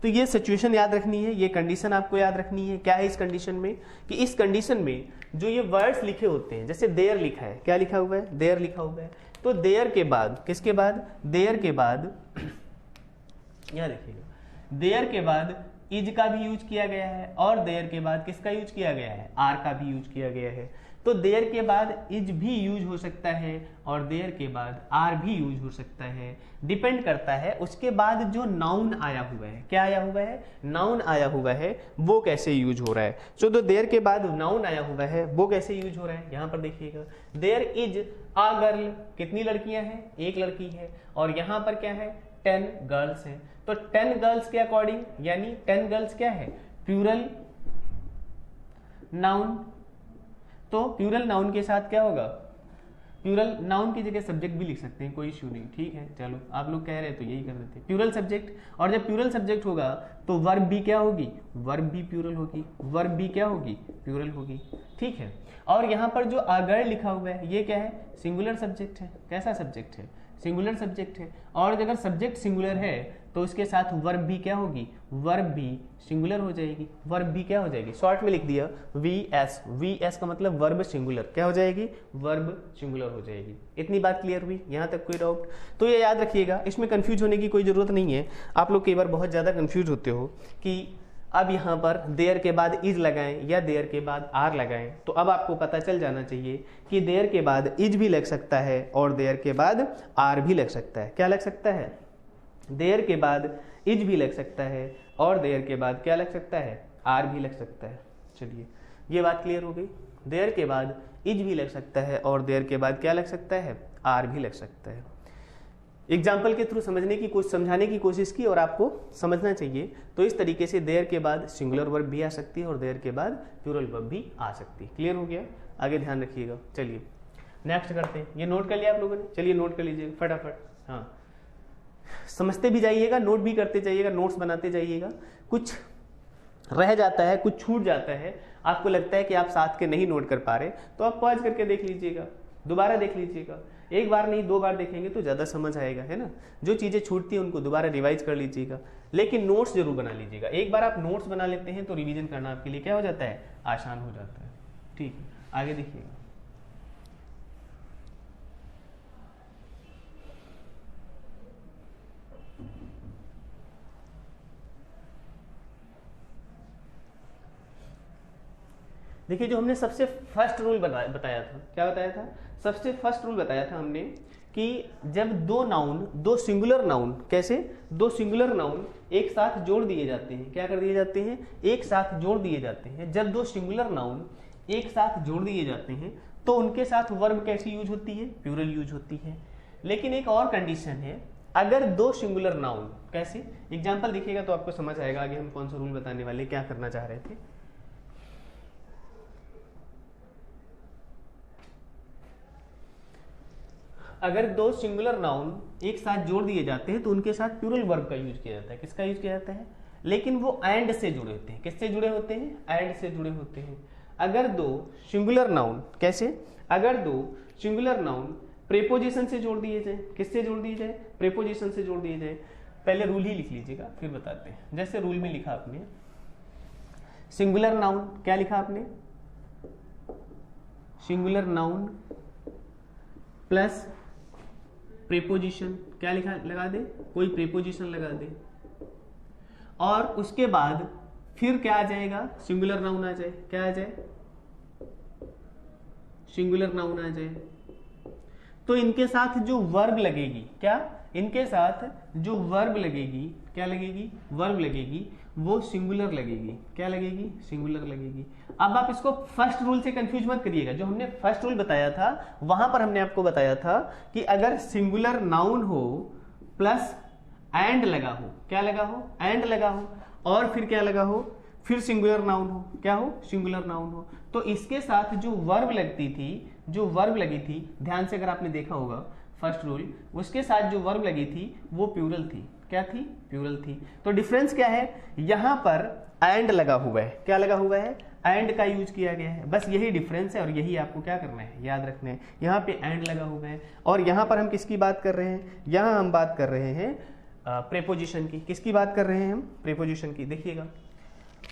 तो ये सिचुएशन याद रखनी है, ये कंडीशन आपको याद रखनी है। क्या है इस कंडीशन में, कि इस कंडीशन में जो ये वर्ड्स लिखे होते हैं, जैसे देयर लिखा है, क्या लिखा हुआ है, देयर लिखा हुआ है, तो देयर के बाद, किसके बाद, देयर के बाद, यहां देखिएगा, देयर के बाद इज का भी यूज किया गया है, और देयर के बाद किसका यूज किया गया है, आर का भी यूज किया गया है। तो देयर के बाद इज भी यूज हो सकता है और देयर के बाद आर भी यूज हो सकता है, डिपेंड करता है उसके बाद जो नाउन आया हुआ है, क्या आया हुआ है, नाउन आया हुआ है, वो कैसे यूज हो रहा है। सो तो देयर के बाद नाउन आया हुआ है, वो कैसे यूज हो रहा है, यहां पर देखिएगा, देयर इज अ गर्ल, कितनी लड़कियां हैं, एक लड़की है, और यहां पर क्या है, 10 गर्ल्स हैं। तो 10 गर्ल्स के अकॉर्डिंग, यानी 10 गर्ल्स क्या है, प्लूरल नाउन। तो प्लूरल नाउन के साथ क्या होगा, प्लूरल नाउन की जगह सब्जेक्ट भी लिख सकते हैं, कोई इश्यू नहीं, ठीक है। चलो आप लोग कह रहे हैं तो यही कर देते हैं, प्लूरल सब्जेक्ट। और जब प्लूरल सब्जेक्ट होगा तो वर्ब भी क्या होगी, वर्ब भी प्लूरल होगी, वर्ब भी क्या होगी, प्लूरल होगी, ठीक है। और यहाँ पर जो अगर लिखा हुआ है, ये क्या है, सिंगुलर सब्जेक्ट है। कैसा सब्जेक्ट है, सिंगुलर सब्जेक्ट है। और अगर सब्जेक्ट सिंगुलर है तो उसके साथ वर्ब भी क्या होगी, वर्ब भी सिंगुलर हो जाएगी, वर्ब भी क्या हो जाएगी, शॉर्ट में लिख दिया वी एस का मतलब वर्ब सिंगुलर, क्या हो जाएगी, वर्ब सिंगुलर हो जाएगी। इतनी बात क्लियर हुई, यहां तक कोई डाउट, तो ये याद रखिएगा, इसमें कंफ्यूज होने की कोई जरूरत नहीं है। आप लोग कई बार बहुत ज्यादा कंफ्यूज होते हो कि अब यहाँ पर देयर के बाद इज लगाएं या देयर के बाद आर लगाएं, तो अब आपको पता चल जाना चाहिए कि देयर के बाद इज भी लग सकता है और देयर के बाद आर भी लग सकता है। क्या लग सकता है, देयर के बाद इज भी लग सकता है और देयर के बाद क्या लग सकता है, आर भी लग सकता है। चलिए ये बात क्लियर हो गई, देयर के बाद इज भी लग सकता है और देयर के बाद क्या लग सकता है, आर भी लग सकता है। एग्जाम्पल के थ्रू समझाने की कोशिश की और आपको समझना चाहिए। तो इस तरीके से देयर के बाद सिंगुलर वर्ब भी आ सकती है और देयर के बाद प्लूरल वर्ब भी आ सकती है। क्लियर हो गया, आगे ध्यान रखिएगा। चलिए नेक्स्ट करते हैं, ये नोट कर लिया आप लोगों ने, चलिए नोट कर लीजिएगा फटाफट, हाँ समझते भी जाइएगा, नोट भी करते जाइएगा, नोट्स बनाते जाइएगा। कुछ रह जाता है, कुछ छूट जाता है, आपको लगता है कि आप साथ के नहीं नोट कर पा रहे, तो आप पॉज करके देख लीजिएगा, दोबारा देख लीजिएगा, एक बार नहीं 2 बार देखेंगे तो ज्यादा समझ आएगा, है ना। जो चीजें छूटती हैं उनको दोबारा रिवाइज कर लीजिएगा, लेकिन नोट्स जरूर बना लीजिएगा। एक बार आप नोट्स बना लेते हैं तो रिवीजन करना आपके लिए क्या हो जाता है, आसान हो जाता है। ठीक है, आगे देखिएगा। देखिए जो हमने सबसे फर्स्ट रूल बताया था, क्या बताया था, सबसे फर्स्ट रूल बताया था हमने कि जब दो सिंगुलर नाउन, कैसे, 2 सिंगुलर नाउन एक साथ जोड़ दिए जाते हैं, क्या कर दिए जाते हैं, एक साथ जोड़ दिए जाते हैं। जब 2 सिंगुलर नाउन एक साथ जोड़ दिए जाते हैं तो उनके साथ वर्ब कैसी यूज होती है, प्लूरल यूज होती है। लेकिन एक और कंडीशन है, अगर 2 सिंगुलर नाउन, कैसे, एग्जाम्पल देखिएगा तो आपको समझ आएगा आगे हम कौन सा रूल बताने वाले, क्या करना चाह रहे थे। अगर दो सिंगुलर नाउन एक साथ जोड़ दिए जाते हैं तो उनके साथ प्लूरल वर्ब का यूज किया जाता है। किसका यूज किया जाता है? लेकिन वो एंड से जुड़े होते हैं। किससे जुड़े होते हैं? एंड से जुड़े होते हैं। अगर दो सिंगुलर नाउन, कैसे? अगर दो सिंगुलर नाउन प्रीपोजिशन से जोड़ दिए जाए, किससे जोड़ दिए जाए? प्रीपोजिशन से जोड़ दिए जाए। पहले रूल ही लिख लीजिएगा फिर बताते हैं। जैसे रूल में लिखा आपने सिंगुलर नाउन, क्या लिखा आपने? सिंगुलर नाउन प्लस प्रीपोजिशन, क्या लिखा? लगा दे, कोई प्रीपोजिशन लगा दे, और उसके बाद फिर क्या आ जाएगा? सिंगुलर नाउन आ जाए। क्या आ जाए? सिंगुलर नाउन आ जाए। तो इनके साथ जो वर्ब लगेगी, क्या? इनके साथ जो वर्ब लगेगी, क्या लगेगी? वर्ब लगेगी, वो सिंगुलर लगेगी। क्या लगेगी? सिंगुलर लगेगी। अब आप इसको फर्स्ट रूल से कंफ्यूज मत करिएगा। जो हमने फर्स्ट रूल बताया था वहां पर हमने आपको बताया था कि अगर सिंगुलर नाउन हो प्लस एंड लगा हो, क्या लगा हो? एंड लगा हो, और फिर क्या लगा हो? फिर सिंगुलर नाउन हो। क्या हो? सिंगुलर नाउन हो। तो इसके साथ जो वर्ब लगती थी, जो वर्ब लगी थी, ध्यान से अगर आपने देखा होगा फर्स्ट रूल, उसके साथ जो वर्ब लगी थी वो प्लूरल थी। क्या थी? प्लूरल थी। तो डिफरेंस क्या है? यहां पर एंड लगा हुआ है। क्या लगा हुआ है? एंड का यूज किया गया है। बस यही डिफरेंस है और यही आपको क्या करना है? याद रखना है। यहाँ पे एंड लगा हुआ है और यहाँ पर हम किसकी बात कर रहे हैं? यहाँ हम बात कर रहे हैं प्रीपोजिशन की। किसकी बात कर रहे हैं हम? प्रीपोजिशन की। देखिएगा,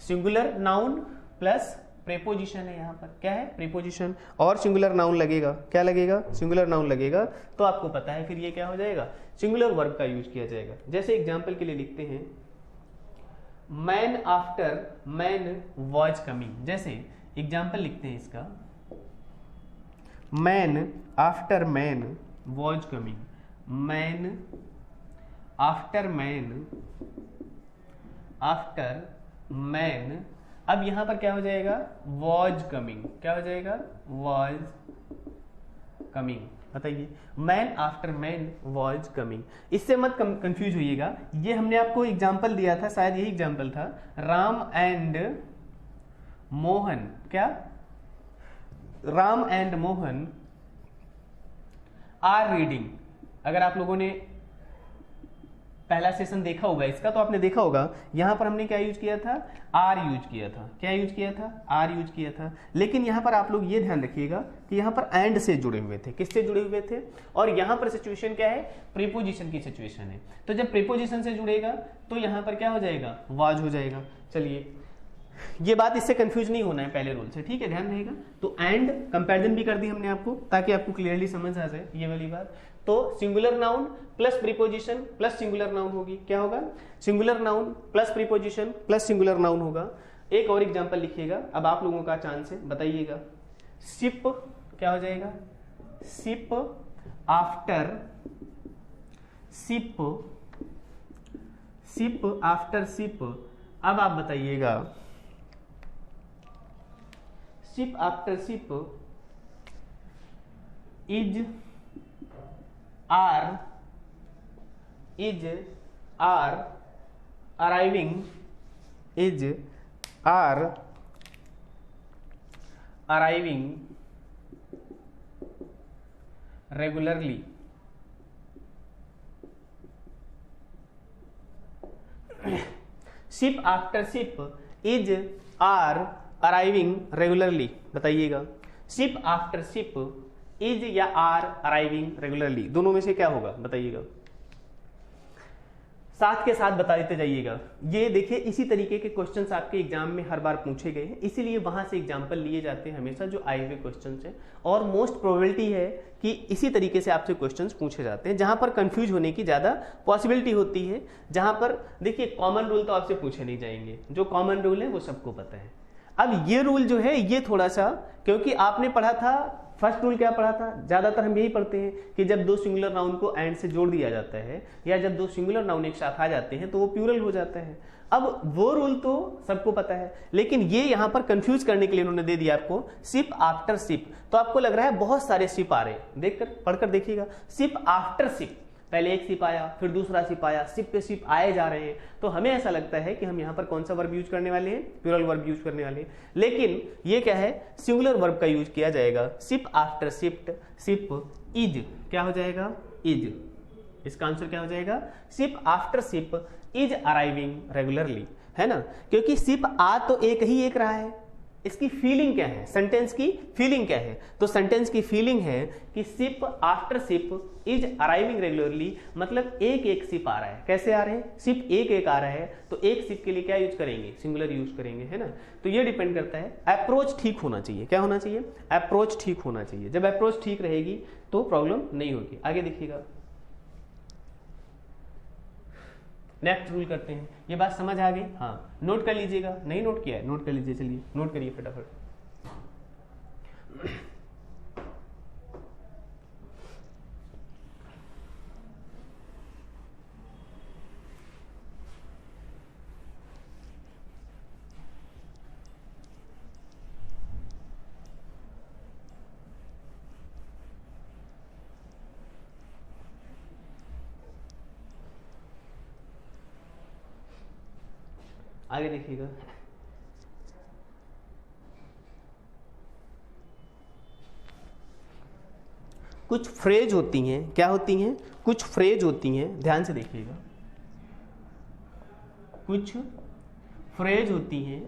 सिंगुलर नाउन प्लस प्रीपोजिशन है। यहाँ पर क्या है? प्रीपोजिशन, और सिंगुलर नाउन लगेगा। क्या लगेगा? सिंगुलर नाउन लगेगा। तो आपको पता है फिर ये क्या हो जाएगा? सिंगुलर वर्ब का यूज किया जाएगा। जैसे एग्जाम्पल के लिए लिखते हैं man after man was coming. जैसे एग्जाम्पल लिखते हैं इसका, man after man was coming. Man after man, after man, अब यहां पर क्या हो जाएगा? Was coming. क्या हो जाएगा? Was coming. बताइए, man after man was coming. इससे मत कंफ्यूज होइएगा। ये हमने आपको एग्जाम्पल दिया था, शायद यही एग्जाम्पल था, राम एंड मोहन। क्या? Ram and Mohan are reading. अगर आप लोगों ने पहला सेशन देखा होगा इसका तो आपने देखा होगा यहां पर हमने क्या यूज किया था? आर यूज किया था। क्या यूज किया था? आर यूज किया था। लेकिन यहां पर आप लोग ये ध्यान रखिएगा कि यहां पर एंड से जुड़े हुए थे। किससे जुड़े हुए थे? और यहां पर सिचुएशन क्या है? प्रीपोजिशन की सिचुएशन है। तो जब प्रीपोजिशन से जुड़ेगा तो यहां पर क्या हो जाएगा? वाज हो जाएगा। चलिए, ये बात इससे कंफ्यूज नहीं होना है पहले रूल से, ठीक है? ध्यान रहेगा। तो एंड कंपैरिजन भी कर दी हमने आपको ताकि आपको क्लियरली समझ आ जाए ये वाली बात। तो singular noun plus preposition plus singular noun होगी। क्या होगा? Singular noun plus preposition plus singular noun होगा। एक और एग्जांपल लिखिएगा, अब आप लोगों का चांस है, बताइएगा। शिप, क्या हो जाएगा? Ship after ship, ship after ship. अब आप बताइएगा, ship after ship is are arriving, is are arriving regularly. Ship after ship is are arriving regularly. बताइएगा, शिप आफ्टर शिप इज या आर अराइविंग रेगुलरली, दोनों में से क्या होगा? बताइएगा, साथ के साथ बता देते जाइएगा। ये देखिए, इसी तरीके के क्वेश्चंस आपके एग्जाम में हर बार पूछे गए हैं, इसीलिए वहां से एग्जाम्पल लिए जाते हैं हमेशा जो आए हुए क्वेश्चंस हैं, और मोस्ट प्रोबेबिलिटी है कि इसी तरीके से आपसे क्वेश्चंस पूछे जाते हैं। जहां पर कंफ्यूज होने की ज्यादा पॉसिबिलिटी होती है, जहां पर देखिए कॉमन रूल तो आपसे पूछे नहीं जाएंगे, जो कॉमन रूल है वो सबको पता है। अब ये रूल जो है ये थोड़ा सा, क्योंकि आपने पढ़ा था फर्स्ट रूल क्या पढ़ा था, ज्यादातर हम यही पढ़ते हैं कि जब दो सिंगुलर नाउन को एंड से जोड़ दिया जाता है या जब दो सिंगुलर नाउन एक साथ आ जाते हैं तो वो प्लूरल हो जाता है। अब वो रूल तो सबको पता है, लेकिन ये यहां पर कंफ्यूज करने के लिए उन्होंने दे दिया आपको शिप आफ्टर शिप। तो आपको लग रहा है बहुत सारे शिप आ रहे हैं, देखकर पढ़कर देखिएगा, शिप आफ्टर शिप। पहले एक सिप आया, फिर दूसरा सिप आया, सिप पे सिप आए जा रहे हैं, तो हमें ऐसा लगता है कि हम यहाँ पर कौन सा वर्ब यूज करने वाले हैं, प्लूरल वर्ब यूज करने वाले हैं। लेकिन ये क्या है, सिंगुलर वर्ब का यूज किया जाएगा। Ship after shift, ship is क्या हो जाएगा, इज। इसका आंसर क्या हो जाएगा, ship after ship is arriving regularly, है ना, क्योंकि सिप आ तो एक रहा है, इसकी फीलिंग क्या है, सेंटेंस की फीलिंग क्या है, तो सेंटेंस की फीलिंग है कि ship after ship is arriving regularly, मतलब एक सिप आ रहा है। कैसे आ रहे हैं, सिप एक आ रहा है, तो एक सिप के लिए क्या यूज करेंगे, सिंगुलर यूज करेंगे, है ना। तो ये डिपेंड करता है, अप्रोच ठीक होना चाहिए। क्या होना चाहिए, अप्रोच ठीक होना चाहिए। जब अप्रोच ठीक रहेगी तो प्रॉब्लम नहीं होगी। आगे देखिएगा, नेक्स्ट रूल करते हैं। ये बात समझ आ गई, हाँ, नोट कर लीजिएगा, नहीं नोट किया है नोट कर लीजिए, चलिए नोट करिए फटाफट। आगे देखिएगा, कुछ फ्रेज होती हैं, क्या होती हैं, कुछ फ्रेज होती हैं, ध्यान से देखिएगा, कुछ फ्रेज होती हैं,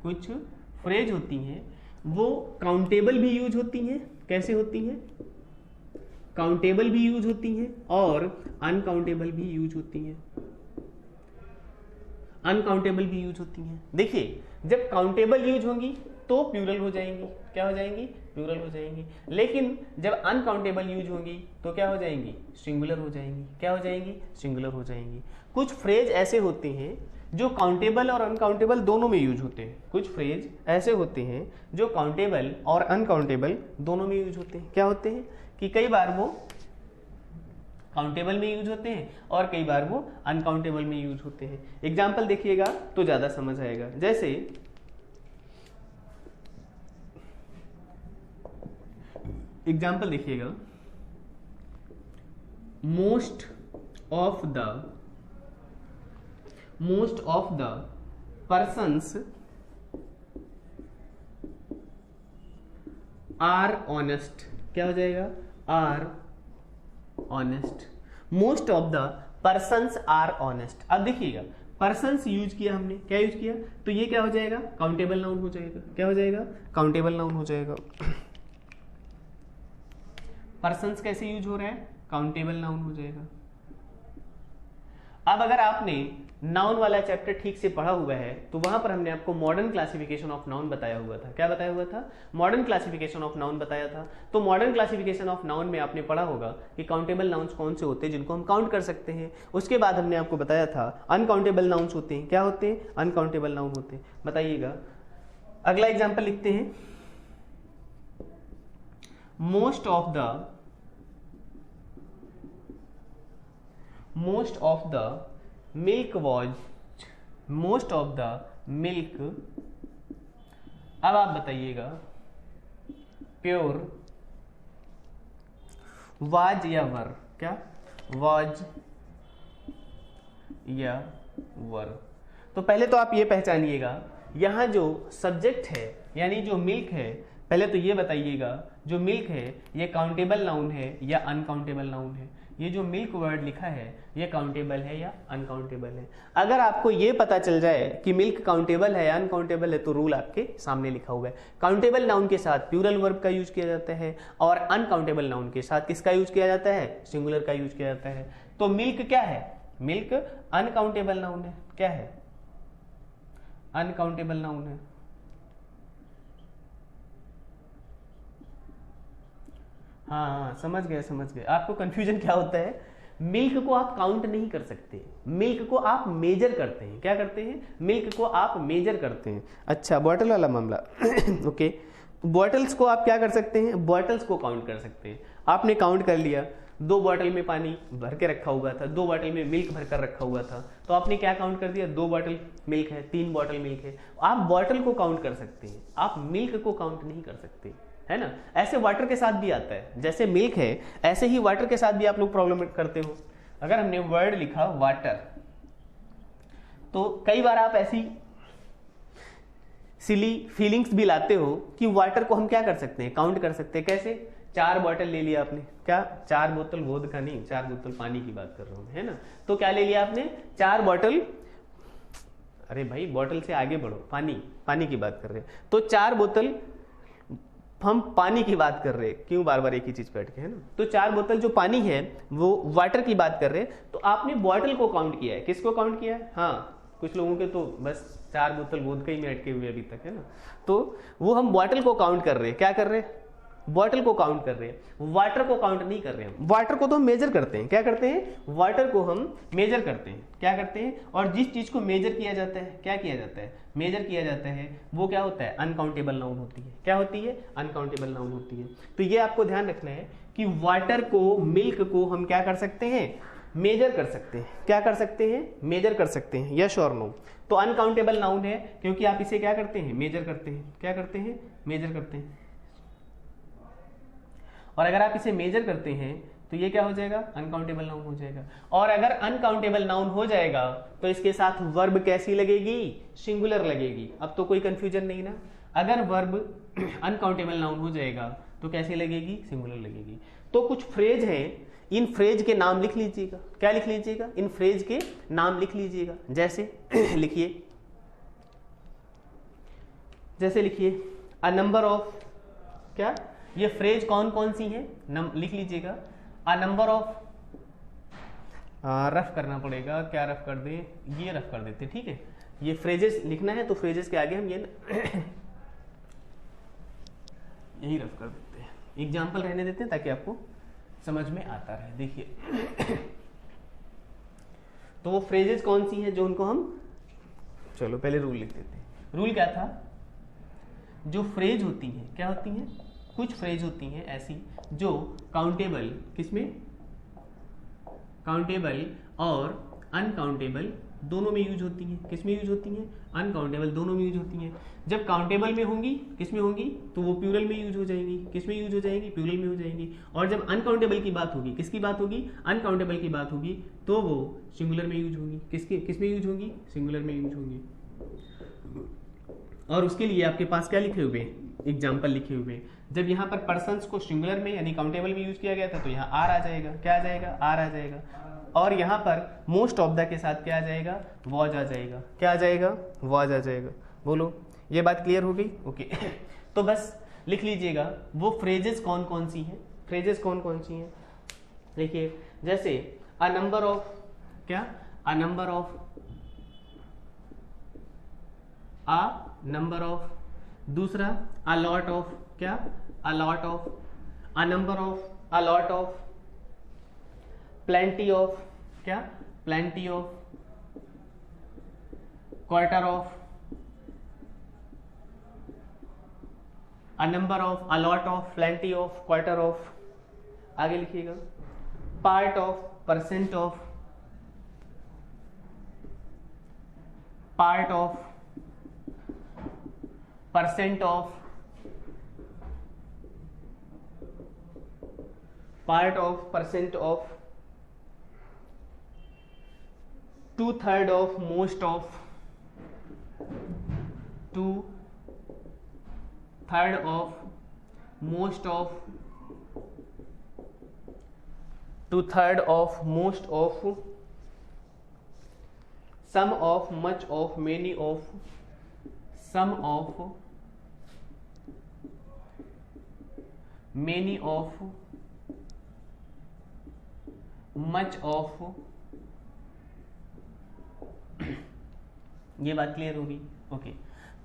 कुछ फ्रेज होती हैं, वो काउंटेबल भी यूज होती हैं। कैसे होती हैं, काउंटेबल भी यूज होती हैं और अनकाउंटेबल भी यूज होती हैं, अनकाउंटेबल भी यूज होती हैं। देखिए, जब काउंटेबल यूज होंगी तो प्लूरल हो जाएंगी, क्या हो जाएंगी, प्लूरल हो जाएंगी। लेकिन जब अनकाउंटेबल यूज होंगी तो क्या हो जाएंगी, सिंगुलर हो जाएंगी। क्या हो जाएंगी, सिंगुलर हो जाएंगी। कुछ फ्रेज ऐसे होते हैं जो काउंटेबल और अनकाउंटेबल दोनों में यूज होते हैं। कुछ फ्रेज ऐसे होते हैं जो काउंटेबल और अनकाउंटेबल दोनों में यूज होते हैं। क्या होते हैं कि कई बार वो काउंटेबल में यूज होते हैं और कई बार वो अनकाउंटेबल में यूज होते हैं। एग्जाम्पल देखिएगा तो ज्यादा समझ आएगा। जैसे एग्जाम्पल देखिएगा, most of the persons are honest. क्या हो जाएगा, are honest. Most of the persons are honest. अब देखिएगा, पर्सन्स यूज किया हमने, क्या यूज किया, तो ये क्या हो जाएगा, काउंटेबल नाउन हो जाएगा। क्या हो जाएगा, काउंटेबल नाउन हो जाएगा। पर्सन्स कैसे यूज हो रहा है, काउंटेबल नाउन हो जाएगा। अब अगर आपने नाउन वाला चैप्टर ठीक से पढ़ा हुआ है तो वहां पर हमने आपको मॉडर्न क्लासिफिकेशन ऑफ नाउन बताया हुआ था। क्या बताया हुआ था, मॉडर्न क्लासिफिकेशन ऑफ नाउन बताया था। तो मॉडर्न क्लासिफिकेशन ऑफ नाउन में आपने पढ़ा होगा कि काउंटेबल नाउन्स कौन से होते हैं जिनको हम काउंट कर सकते हैं। उसके बाद हमने आपको बताया था अनकाउंटेबल नाउन्स होते हैं। क्या होते हैं, अनकाउंटेबल नाउन होते हैं। बताइएगा, अगला एग्जाम्पल लिखते हैं, most of the milk was, most of the milk. अब आप बताइएगा, प्योर, वाज या वर। क्या, वाज या वर। तो पहले तो आप ये पहचानिएगा, यहां जो सब्जेक्ट है यानी जो मिल्क है, पहले तो ये बताइएगा जो मिल्क है ये काउंटेबल नाउन है या अनकाउंटेबल नाउन है। ये जो मिल्क वर्ड लिखा है ये काउंटेबल है या अनकाउंटेबल है। अगर आपको ये पता चल जाए कि मिल्क काउंटेबल है या अनकाउंटेबल है तो रूल आपके सामने लिखा हुआ है। काउंटेबल नाउन के साथ प्लूरल वर्ब का यूज किया जाता है और अनकाउंटेबल नाउन के साथ किसका यूज किया जाता है, सिंगुलर का यूज किया जाता है। तो मिल्क क्या है, मिल्क अनकाउंटेबल नाउन है। क्या है, अनकाउंटेबल नाउन है। हाँ, समझ गए। आपको कंफ्यूजन क्या होता है, मिल्क को आप काउंट नहीं कर सकते, मिल्क को आप मेजर करते हैं। क्या करते हैं, मिल्क को आप मेजर करते हैं। अच्छा, बॉटल वाला मामला ओके, बॉटल्स को आप क्या कर सकते हैं, बॉटल्स को काउंट कर सकते हैं। आपने काउंट कर लिया, 2 बॉटल में पानी भर के रखा हुआ था, 2 बॉटल में मिल्क भरकर रखा हुआ था, तो आपने क्या काउंट कर दिया, 2 बॉटल मिल्क है, 3 बॉटल मिल्क है। आप बॉटल को काउंट कर सकते हैं, आप मिल्क को काउंट नहीं कर सकते। है ना। ऐसे वाटर के साथ भी आता है, जैसे मिल्क है ऐसे ही वाटर के साथ भी आप लोग प्रॉब्लम करते हो। अगर हमने वर्ड लिखा वाटर, तो कई बार आप ऐसी सिली फीलिंग्स भी लाते हो कि वाटर को हम क्या कर सकते हैं, काउंट कर सकते हैं। कैसे? 4 बॉटल ले लिया आपने, क्या 4 बोतल वोदका नहीं, 4 बोतल पानी की बात कर रहा हूं, है ना। तो क्या ले लिया आपने? 4 बॉटल, अरे भाई बॉटल से आगे बढ़ो, पानी की बात कर रहे हैं। तो 4 बोतल, हम पानी की बात कर रहे हैं, क्यों बार बार एक ही चीज पे अटके, है ना। तो 4 बोतल जो पानी है वो वाटर की बात कर रहे हैं। तो आपने बॉटल को काउंट किया है, किसको काउंट किया है? हाँ, कुछ लोगों के तो बस 4 बोतल वोदका ही में अटके हुए अभी तक, है ना। तो वो हम बॉटल को काउंट कर रहे हैं, क्या कर रहे हैं? बॉटल को काउंट कर रहे हैं, वाटर को काउंट नहीं कर रहे हैं। वाटर को तो हम मेजर करते हैं, क्या करते हैं? वाटर को हम मेजर करते हैं, क्या करते हैं? और जिस चीज को मेजर किया जाता है, क्या किया जाता है? मेजर किया जाता है, वो क्या होता है? अनकाउंटेबल नाउन होती है। क्या होती है? अनकाउंटेबल नाउन होती है। तो ये आपको ध्यान रखना है कि वाटर को, मिल्क को हम क्या कर सकते हैं? मेजर कर सकते हैं। क्या कर सकते हैं? मेजर कर सकते हैं, यस और नो। तो अनकाउंटेबल नाउन है क्योंकि आप इसे क्या करते हैं? मेजर करते हैं। क्या करते हैं? मेजर करते हैं। और अगर आप इसे मेजर करते हैं तो ये क्या हो जाएगा? अनकाउंटेबल नाउन हो जाएगा। और अगर अनकाउंटेबल नाउन हो जाएगा तो इसके साथ वर्ब कैसी लगेगी? सिंगुलर लगेगी। अब तो कोई कंफ्यूजन नहीं ना। अगर वर्ब अनकाउंटेबल नाउन हो जाएगा तो कैसी लगेगी? सिंगुलर लगेगी। तो कुछ फ्रेज हैं, इन फ्रेज के नाम लिख लीजिएगा। क्या लिख लीजिएगा? इन फ्रेज के नाम लिख लीजिएगा। जैसे लिखिए, जैसे लिखिए अ नंबर ऑफ, क्या ये फ्रेज कौन कौन सी हैं? लिख लीजिएगा। अ नंबर ऑफ, रफ करना पड़ेगा, क्या रफ कर दे? ये रफ कर देते, ठीक है। ये फ्रेजेस लिखना है तो फ्रेजेस के आगे हम ये यही रफ कर देते हैं। एग्जाम्पल रहने देते हैं ताकि आपको समझ में आता रहे। देखिए तो वो फ्रेजेस कौन सी हैं जो उनको हम, चलो पहले रूल लिख देते हैं। रूल क्या था? जो फ्रेज होती हैं, क्या होती हैं? कुछ फ्रेज होती हैं ऐसी जो काउंटेबल, किसमें? काउंटेबल और अनकाउंटेबल दोनों में यूज होती हैं। किसमें यूज होती हैं? अनकाउंटेबल दोनों में यूज होती हैं। जब काउंटेबल में होंगी, किसमें होंगी? तो वो प्लूरल में यूज हो जाएंगी। किसमें यूज हो जाएंगी? प्लूरल में हो जाएंगी। और जब अनकाउंटेबल की बात होगी, किसकी बात होगी? अनकाउंटेबल की बात होगी, तो वो सिंगुलर में यूज होगी। किसमें यूज होगी? सिंगुलर में यूज होगी। और उसके लिए आपके पास क्या लिखे हुए? एग्जाम्पल लिखे हुए। जब यहाँ पर पर्सन्स को सिंगुलर में यानी काउंटेबल में यूज किया गया था तो यहाँ आर आ जाएगा। क्या आ जाएगा? आर आ जाएगा। और यहाँ पर मोस्ट ऑफ द के साथ क्या आ जाएगा? वॉज आ जाएगा। क्या आ जाएगा? वॉज आ जाएगा। बोलो, ये बात क्लियर हो गई? ओके तो बस लिख लीजिएगा वो फ्रेजेस कौन कौन सी हैं। फ्रेजेस कौन कौन सी हैं देखिए, जैसे अ नंबर ऑफ, क्या? A number of, a number of. दूसरा अ लॉट ऑफ, क्या? A lot of. A number of, a lot of. Plenty of, क्या? Plenty of. Quarter of, a number of, a lot of, plenty of, quarter of. आगे लिखिएगा part of, percent of, part of, percent of, part of, percent of, 2/3 of, most of, 2/3 of, most of, 2/3 of, most of, some of, much of, many of, some of, many of, much of. ये बात clear होगी? Okay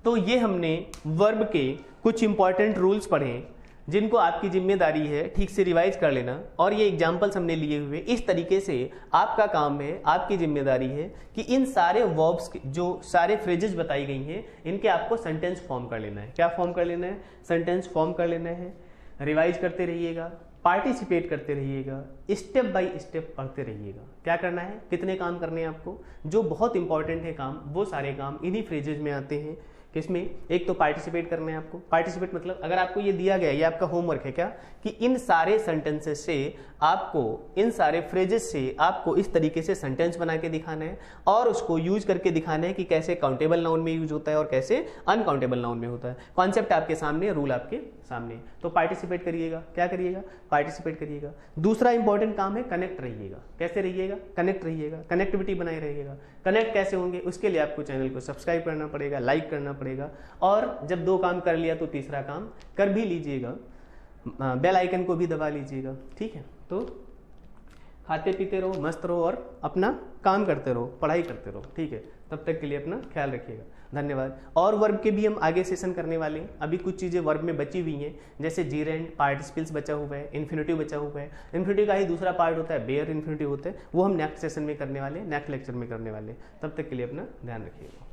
तो ये हमने verb के कुछ important rules पढ़े जिनको आपकी जिम्मेदारी है ठीक से रिवाइज कर लेना। और ये एग्जाम्पल्स हमने लिए हुए, इस तरीके से आपका काम है, आपकी जिम्मेदारी है कि इन सारे वर्ब्स जो सारे फ्रेजेस बताई गई हैं इनके आपको सेंटेंस फॉर्म कर लेना है। क्या फॉर्म कर लेना है? सेंटेंस फॉर्म कर लेना है। रिवाइज करते रहिएगा, पार्टिसिपेट करते रहिएगा, स्टेप बाय स्टेप पढ़ते रहिएगा। क्या करना है? कितने काम करने हैं आपको? जो बहुत इंपॉर्टेंट है काम, वो सारे काम इन्हीं फ्रेजेज में आते हैं। किसमें? एक तो पार्टिसिपेट करना है आपको। पार्टिसिपेट मतलब अगर आपको ये दिया गया, ये आपका होमवर्क है क्या, कि इन सारे सेंटेंसेस से आपको, इन सारे फ्रेजेस से आपको इस तरीके से सेंटेंस बना के दिखाना है और उसको यूज करके दिखाना है कि कैसे काउंटेबल नाउन में यूज होता है और कैसे अनकाउंटेबल नाउन में होता है। कॉन्सेप्ट आपके सामने, रूल आपके सामने। तो पार्टिसिपेट करिएगा। क्या करिएगा? पार्टिसिपेट करिएगा। दूसरा इंपॉर्टेंट काम है कनेक्ट रहिएगा। कैसे रहिएगा? कनेक्ट रहिएगा, कनेक्टिविटी बनाए रहिएगा। कनेक्ट कैसे होंगे? उसके लिए आपको चैनल को सब्सक्राइब करना पड़ेगा, लाइक करना पड़ेगा, और जब 2 काम कर लिया तो तीसरा काम कर भी लीजिएगा, बेल आइकन को भी दबा लीजिएगा। ठीक है, तो खाते पीते रहो, मस्त रहो और अपना काम करते रहो, पढ़ाई करते रहो। ठीक है, तब तक के लिए अपना ख्याल रखिएगा। धन्यवाद। और वर्ब के भी हम आगे सेशन करने वाले हैं। अभी कुछ चीज़ें वर्ब में बची हुई हैं, जैसे जीरेंड, पार्टिसिपल्स बचा हुआ है, इन्फिनिटिव बचा हुआ है। इन्फिनिटिव का ही दूसरा पार्ट होता है बेयर इन्फिनिटिव होता है, वो हम नेक्स्ट सेशन में करने वाले हैं, नेक्स्ट लेक्चर में करने वाले हैं। तब तक के लिए अपना ध्यान रखिएगा।